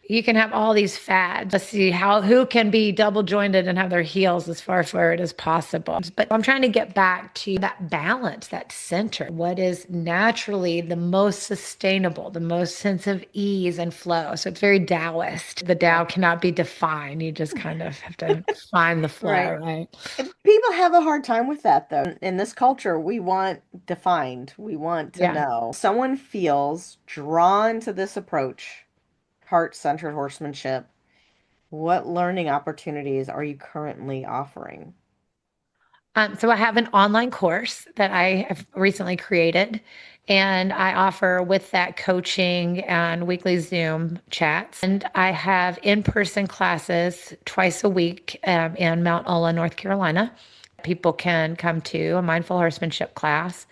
you can have all these fads. Let's see who can be double jointed and have their heels as far forward as possible. But I'm trying to get back to that balance, that center. What is naturally the most sustainable, the most sense of ease and flow. So it's very Taoist. The Yeah. Tao cannot be defined. You just kind of have to find the flow, Right. right? And people have a hard time with that, though. In this culture, we want defined. We want to Yeah. know. Someone feels drawn to this approach, heart-centered horsemanship. What learning opportunities are you currently offering? So I have an online course that I have recently created, and I offer with that coaching and weekly Zoom chats. And I have in-person classes twice a week in Mount Ola, North Carolina. People can come to a mindful horsemanship class.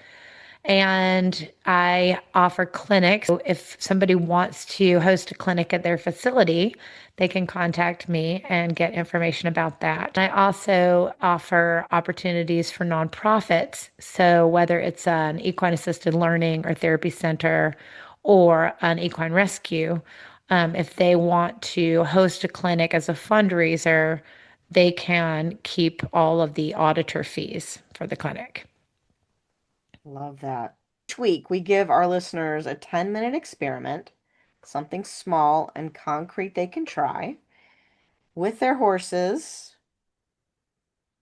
And I offer clinics. So if somebody wants to host a clinic at their facility, they can contact me and get information about that. I also offer opportunities for nonprofits. So whether it's an equine assisted learning or therapy center or an equine rescue, if they want to host a clinic as a fundraiser, they can keep all of the auditor fees for the clinic. Love that. Each week, we give our listeners a 10-minute experiment, something small and concrete they can try with their horses.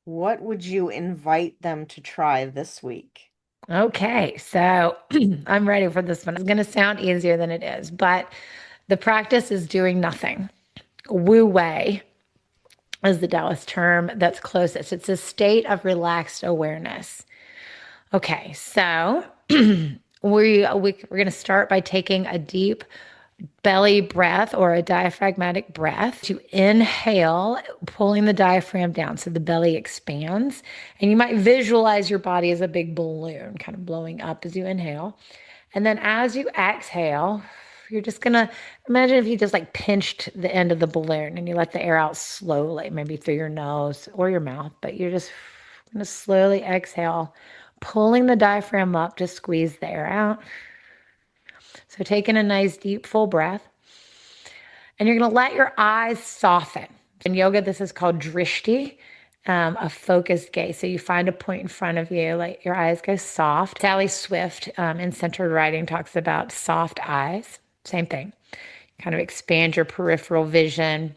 What would you invite them to try this week? Okay, so I'm ready for this one. It's going to sound easier than it is, but the practice is doing nothing. Wu Wei is the Taoist term that's closest. It's a state of relaxed awareness. Okay, so we're going to start by taking a deep belly breath or a diaphragmatic breath. To inhale, pulling the diaphragm down so the belly expands. And you might visualize your body as a big balloon, kind of blowing up as you inhale. And then as you exhale, you're just gonna imagine if you just like pinched the end of the balloon and you let the air out slowly, maybe through your nose or your mouth, but you're just gonna slowly exhale, pulling the diaphragm up to squeeze the air out. So taking a nice deep full breath, and you're gonna let your eyes soften. In yoga, this is called drishti, a focused gaze. So you find a point in front of you, let your eyes go soft. Sally Swift in Centered Writing talks about soft eyes. Same thing. Kind of expand your peripheral vision.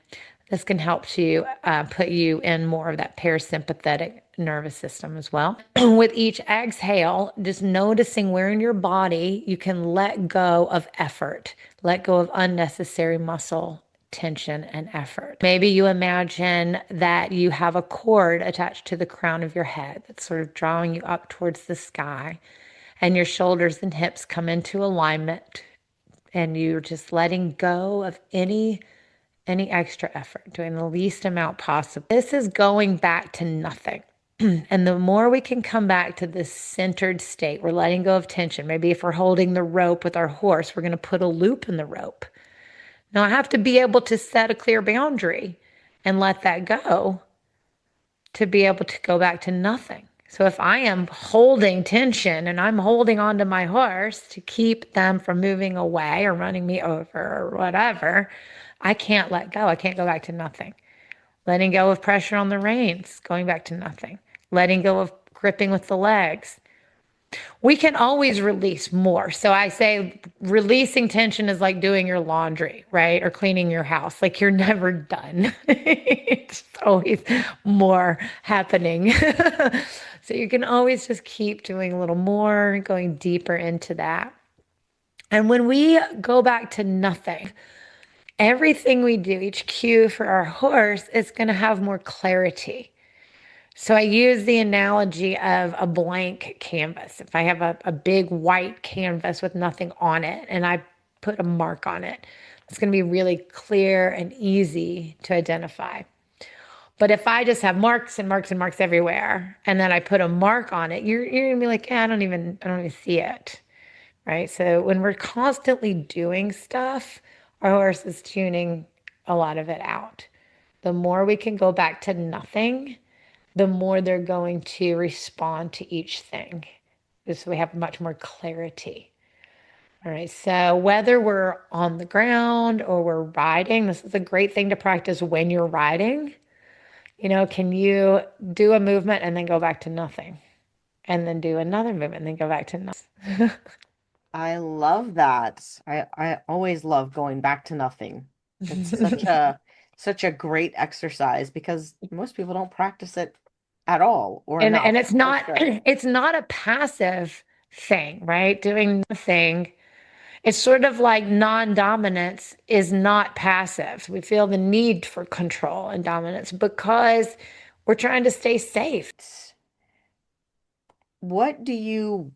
This can help to put you in more of that parasympathetic nervous system as well. With each exhale, just noticing where in your body you can let go of effort, let go of unnecessary muscle tension and effort. Maybe you imagine that you have a cord attached to the crown of your head that's sort of drawing you up towards the sky, and your shoulders and hips come into alignment, and you're just letting go of any extra effort, doing the least amount possible. This is going back to nothing. And the more we can come back to this centered state, we're letting go of tension. Maybe if we're holding the rope with our horse, we're going to put a loop in the rope. Now I have to be able to set a clear boundary and let that go to be able to go back to nothing. So if I am holding tension and I'm holding onto my horse to keep them from moving away or running me over or whatever, I can't let go. I can't go back to nothing. Letting go of pressure on the reins, going back to nothing. Letting go of gripping with the legs. We can always release more. So I say releasing tension is like doing your laundry, right? Or cleaning your house. Like you're never done. It's always more happening. So you can always just keep doing a little more, going deeper into that. And when we go back to nothing, everything we do, each cue for our horse is going to have more clarity. So I use the analogy of a blank canvas. If I have a big white canvas with nothing on it and I put a mark on it, it's going to be really clear and easy to identify. But if I just have marks and marks and marks everywhere, and then I put a mark on it, you're gonna be like, I don't even see it, right? So when we're constantly doing stuff, our horse is tuning a lot of it out. The more we can go back to nothing, the more they're going to respond to each thing. So we have much more clarity. All right, so whether we're on the ground or we're riding, this is a great thing to practice when you're riding. You know, can you do a movement and then go back to nothing? And then do another movement and then go back to nothing. I love that. I always love going back to nothing. It's such a great exercise because most people don't practice it at all or And enough it's or not should. it's not a passive thing, right? Doing nothing. It's sort of like non-dominance is not passive. We feel the need for control and dominance because we're trying to stay safe. What do you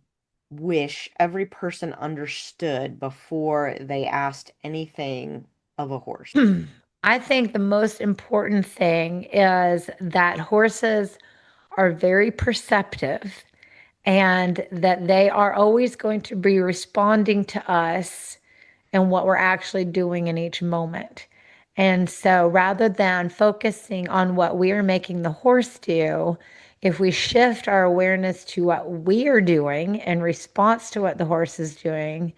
wish every person understood before they asked anything of a horse? I think the most important thing is that horses are very perceptive and that they are always going to be responding to us and what we're actually doing in each moment. And so rather than focusing on what we are making the horse do, if we shift our awareness to what we are doing in response to what the horse is doing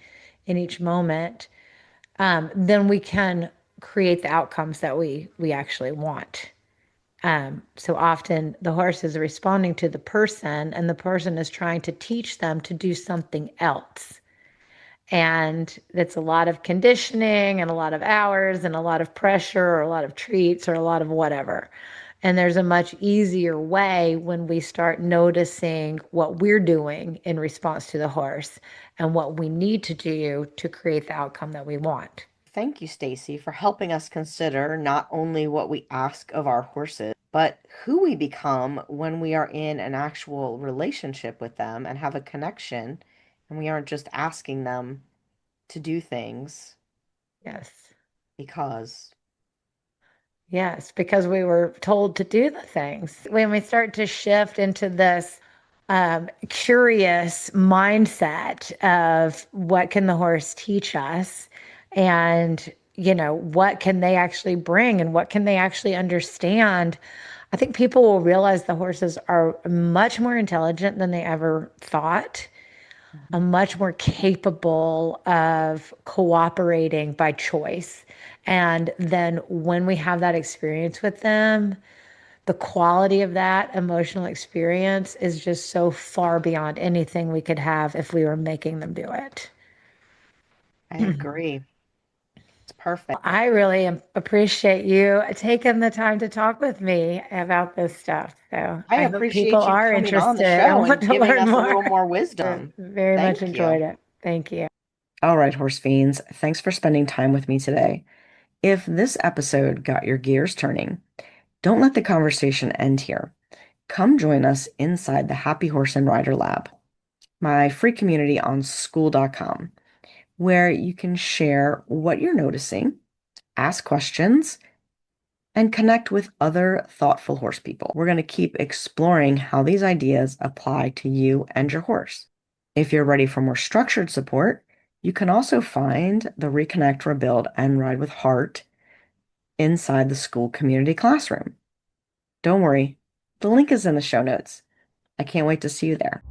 in each moment, then we can create the outcomes that we actually want. So often the horse is responding to the person, and the person is trying to teach them to do something else. And it's a lot of conditioning and a lot of hours and a lot of pressure or a lot of treats or a lot of whatever. And there's a much easier way when we start noticing what we're doing in response to the horse and what we need to do to create the outcome that we want. Thank you, Stacey, for helping us consider not only what we ask of our horses, but who we become when we are in an actual relationship with them and have a connection, and we aren't just asking them to do things Yes. because. Yes, because we were told to do the things. When we start to shift into this curious mindset of what can the horse teach us, and what can they actually bring and what can they actually understand, I think people will realize the horses are much more intelligent than they ever thought, much more capable of cooperating by choice. And then when we have that experience with them, the quality of that emotional experience is just so far beyond anything we could have if we were making them do it. I agree. It's perfect. I really appreciate you taking the time to talk with me about this stuff. So I I hope people appreciate you are coming on the interested and show want and to giving learn us a more. little more wisdom. Very much Thank enjoyed you. it. Thank you. All right, horse fiends, thanks for spending time with me today. If this episode got your gears turning, don't let the conversation end here. Come join us inside the Happy Horse and Rider Lab, my free community on school.com, where you can share what you're noticing, ask questions, and connect with other thoughtful horse people. We're going to keep exploring how these ideas apply to you and your horse. If you're ready for more structured support, you can also find the Reconnect, Rebuild, and Ride with Heart inside the school community classroom. Don't worry, the link is in the show notes. I can't wait to see you there.